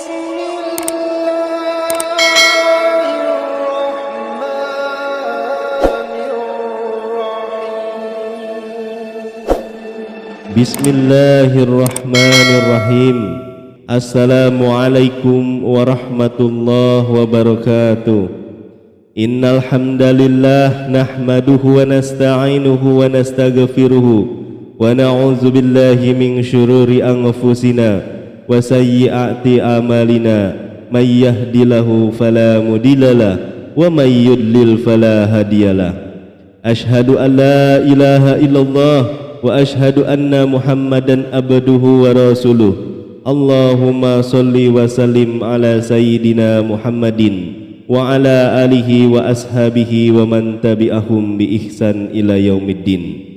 Bismillahirrahmanirrahim. Assalamualaikum warahmatullahi wabarakatuh. Innal hamdalillah nahmaduhu wa nasta'inuhu wa nastaghfiruhu wa na'udzu billahi min syururi anfusina wa sayyiati a'malina. May yahdihillahu fala mudhillalah wa may yudlil fala hadiyalah. Asyhadu an la ilaha illallah wa ashhadu anna Muhammadan abduhu wa rasuluh. Allahumma salli wa sallim ala sayyidina Muhammadin wa ala alihi wa ashabihi wa man tabi'ahum bi ihsan ila yaumiddin.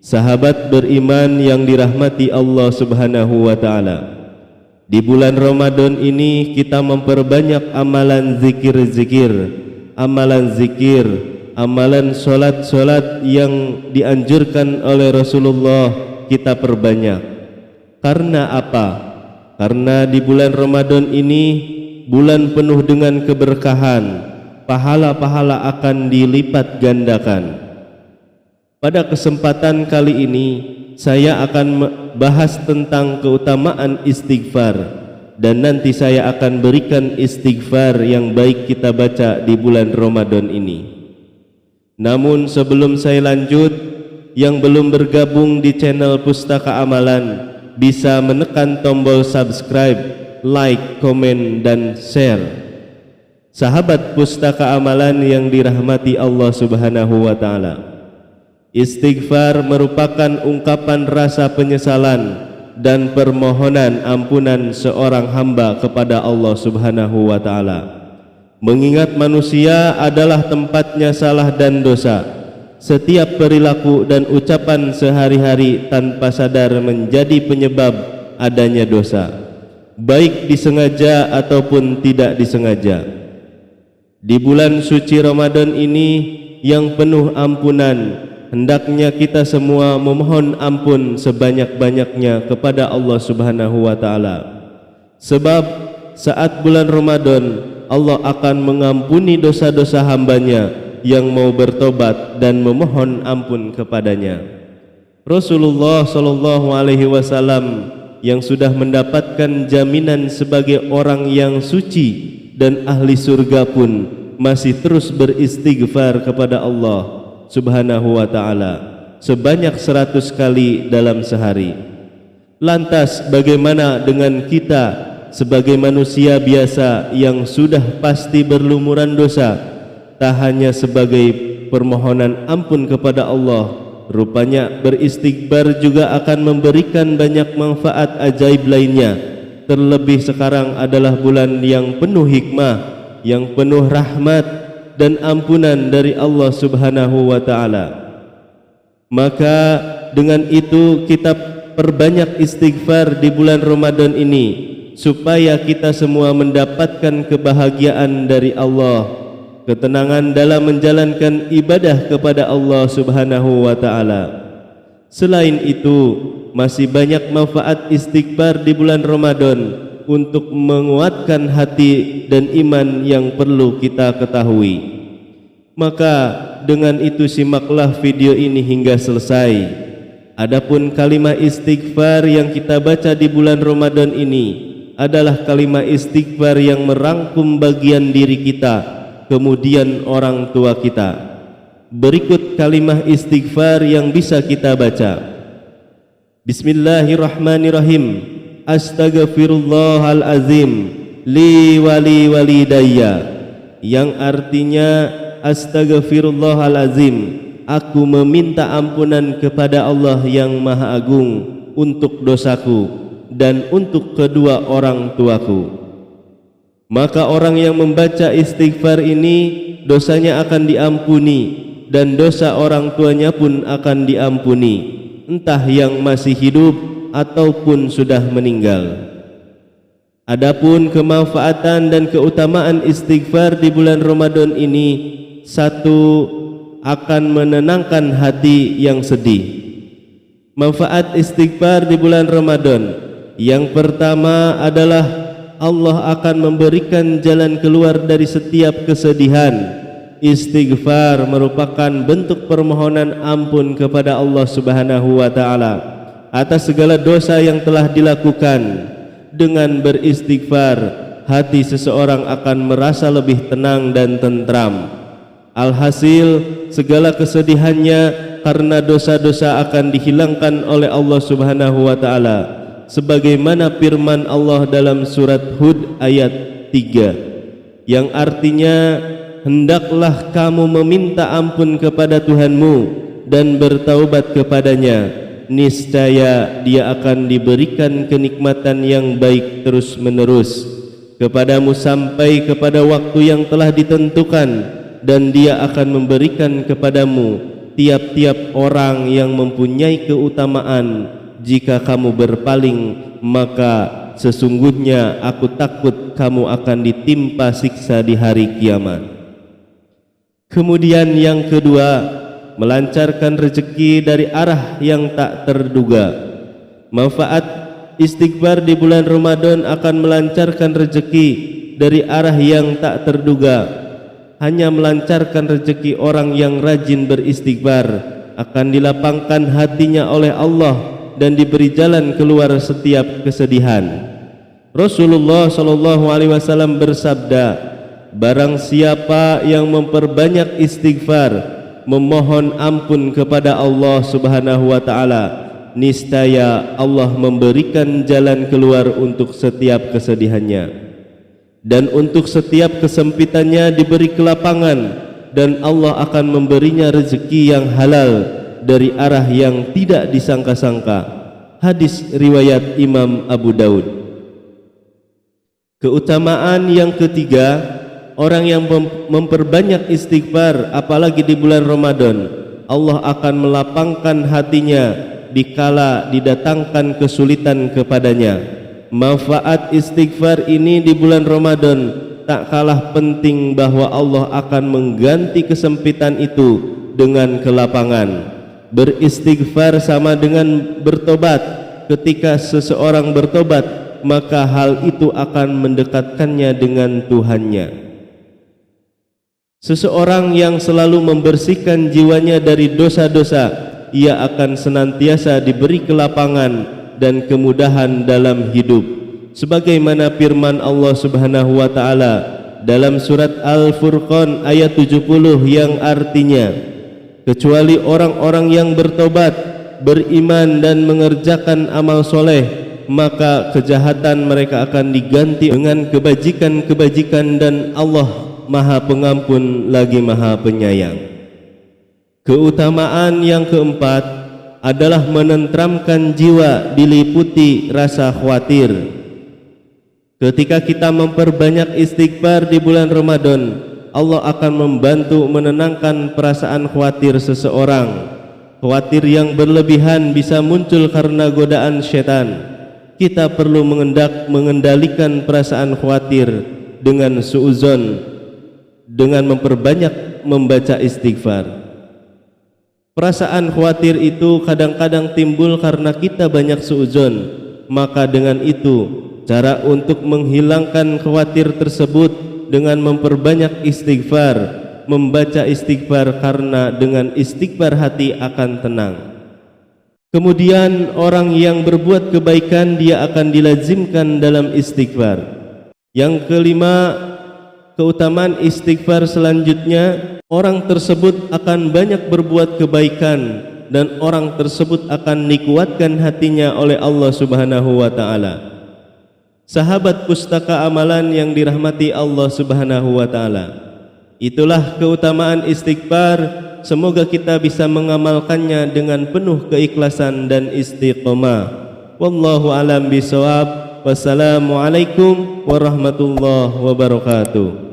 Sahabat beriman yang dirahmati Allah Subhanahu wa taala, di bulan Ramadan ini kita memperbanyak amalan zikir-zikir, amalan zikir, amalan solat-solat yang dianjurkan oleh Rasulullah kita perbanyak. Karena apa? Karena di bulan Ramadan ini bulan penuh dengan keberkahan, pahala-pahala akan dilipat gandakan. Pada kesempatan kali ini saya akan bahas tentang keutamaan istighfar, dan nanti saya akan berikan istighfar yang baik kita baca di bulan Ramadan ini. Namun sebelum saya lanjut, yang belum bergabung di channel Pustaka Amalan bisa menekan tombol subscribe, like, komen, dan share. Sahabat Pustaka Amalan yang dirahmati Allah Subhanahu wa taala, istighfar merupakan ungkapan rasa penyesalan dan permohonan ampunan seorang hamba kepada Allah Subhanahu wa taala. Mengingat manusia adalah tempatnya salah dan dosa. Setiap perilaku dan ucapan sehari-hari tanpa sadar menjadi penyebab adanya dosa, baik disengaja ataupun tidak disengaja. Di bulan suci Ramadan ini yang penuh ampunan, hendaknya kita semua memohon ampun sebanyak-banyaknya kepada Allah Subhanahu wa taala. Sebab saat bulan Ramadan Allah akan mengampuni dosa-dosa hambanya yang mau bertobat dan memohon ampun kepadanya. Rasulullah sallallahu alaihi wasallam yang sudah mendapatkan jaminan sebagai orang yang suci dan ahli surga pun masih terus beristighfar kepada Allah Subhanahu wa taala sebanyak 100 kali dalam sehari. Lantas bagaimana dengan kita sebagai manusia biasa yang sudah pasti berlumuran dosa? Tak hanya sebagai permohonan ampun kepada Allah, rupanya beristighfar juga akan memberikan banyak manfaat ajaib lainnya. Terlebih sekarang adalah bulan yang penuh hikmah, yang penuh rahmat dan ampunan dari Allah Subhanahu wa taala. Maka dengan itu kita perbanyak istighfar di bulan Ramadan ini, supaya kita semua mendapatkan kebahagiaan dari Allah, ketenangan dalam menjalankan ibadah kepada Allah Subhanahu wa taala. Selain itu, masih banyak manfaat istighfar di bulan Ramadan untuk menguatkan hati dan iman yang perlu kita ketahui. Maka dengan itu simaklah video ini hingga selesai. Adapun kalimat istighfar yang kita baca di bulan Ramadan ini adalah kalimat istighfar yang merangkum bagian diri kita, kemudian orang tua kita. Berikut kalimat istighfar yang bisa kita baca. Bismillahirrahmanirrahim. Astaghfirullahalazim li wali walidayya, yang artinya astaghfirullahalazim, aku meminta ampunan kepada Allah yang Maha Agung untuk dosaku dan untuk kedua orang tuaku. Maka orang yang membaca istighfar ini dosanya akan diampuni dan dosa orang tuanya pun akan diampuni, entah yang masih hidup ataupun sudah meninggal. Adapun kemanfaatan dan keutamaan istighfar di bulan Ramadan ini, satu, akan menenangkan hati yang sedih. Manfaat istighfar di bulan Ramadan yang pertama adalah Allah akan memberikan jalan keluar dari setiap kesedihan. Istighfar merupakan bentuk permohonan ampun kepada Allah Subhanahu wa taala atas segala dosa yang telah dilakukan. Dengan beristighfar, hati seseorang akan merasa lebih tenang dan tentram. Alhasil, segala kesedihannya karena dosa-dosa akan dihilangkan oleh Allah Subhanahu wa taala, sebagaimana firman Allah dalam surat Hud ayat 3 yang artinya, hendaklah kamu meminta ampun kepada Tuhanmu dan bertaubat kepadanya, niscaya Dia akan diberikan kenikmatan yang baik terus-menerus kepadamu sampai kepada waktu yang telah ditentukan, dan Dia akan memberikan kepadamu tiap-tiap orang yang mempunyai keutamaan. Jika kamu berpaling, maka sesungguhnya aku takut kamu akan ditimpa siksa di hari kiamat. Kemudian yang kedua, melancarkan rezeki dari arah yang tak terduga. Manfaat istighfar di bulan Ramadan akan melancarkan rezeki dari arah yang tak terduga. Hanya melancarkan rezeki orang yang rajin beristighfar, akan dilapangkan hatinya oleh Allah dan diberi jalan keluar setiap kesedihan. Rasulullah SAW bersabda, barang siapa yang memperbanyak istighfar, memohon ampun kepada Allah Subhanahu wa taala, niscaya Allah memberikan jalan keluar untuk setiap kesedihannya, dan untuk setiap kesempitannya diberi kelapangan, dan Allah akan memberinya rezeki yang halal dari arah yang tidak disangka-sangka. Hadis riwayat Imam Abu Daud. Keutamaan yang ketiga, orang yang memperbanyak istighfar apalagi di bulan Ramadan, Allah akan melapangkan hatinya dikala didatangkan kesulitan kepadanya. Manfaat istighfar ini di bulan Ramadan tak kalah penting, bahwa Allah akan mengganti kesempitan itu dengan kelapangan. Beristighfar sama dengan bertobat. Ketika seseorang bertobat, maka hal itu akan mendekatkannya dengan Tuhannya. Seseorang yang selalu membersihkan jiwanya dari dosa-dosa, ia akan senantiasa diberi kelapangan dan kemudahan dalam hidup, sebagaimana firman Allah Subhanahu wa taala dalam surat Al-Furqan ayat 70 yang artinya, kecuali orang-orang yang bertobat, beriman dan mengerjakan amal soleh, maka kejahatan mereka akan diganti dengan kebajikan-kebajikan, dan Allah Maha Pengampun lagi Maha Penyayang. Keutamaan yang keempat adalah menenteramkan jiwa diliputi rasa khawatir. Ketika kita memperbanyak istighfar di bulan Ramadan, Allah akan membantu menenangkan perasaan khawatir seseorang. Khawatir yang berlebihan bisa muncul karena godaan syaitan. Kita perlu mengendalikan perasaan khawatir dengan suudzon, dengan memperbanyak membaca istighfar. Perasaan khawatir itu kadang-kadang timbul karena kita banyak suudzon. Maka dengan itu, cara untuk menghilangkan khawatir tersebut dengan memperbanyak istighfar, membaca istighfar, karena dengan istighfar hati akan tenang. Kemudian orang yang berbuat kebaikan, dia akan dilazimkan dalam istighfar. Yang kelima, keutamaan istighfar selanjutnya, orang tersebut akan banyak berbuat kebaikan, dan orang tersebut akan dikuatkan hatinya oleh Allah Subhanahu wa taala. Sahabat pustaka amalan yang dirahmati Allah Subhanahu wa taala, itulah keutamaan istighfar. Semoga kita bisa mengamalkannya dengan penuh keikhlasan dan istiqomah. Wallahu alam bisawab. Wassalamualaikum warahmatullahi wabarakatuh.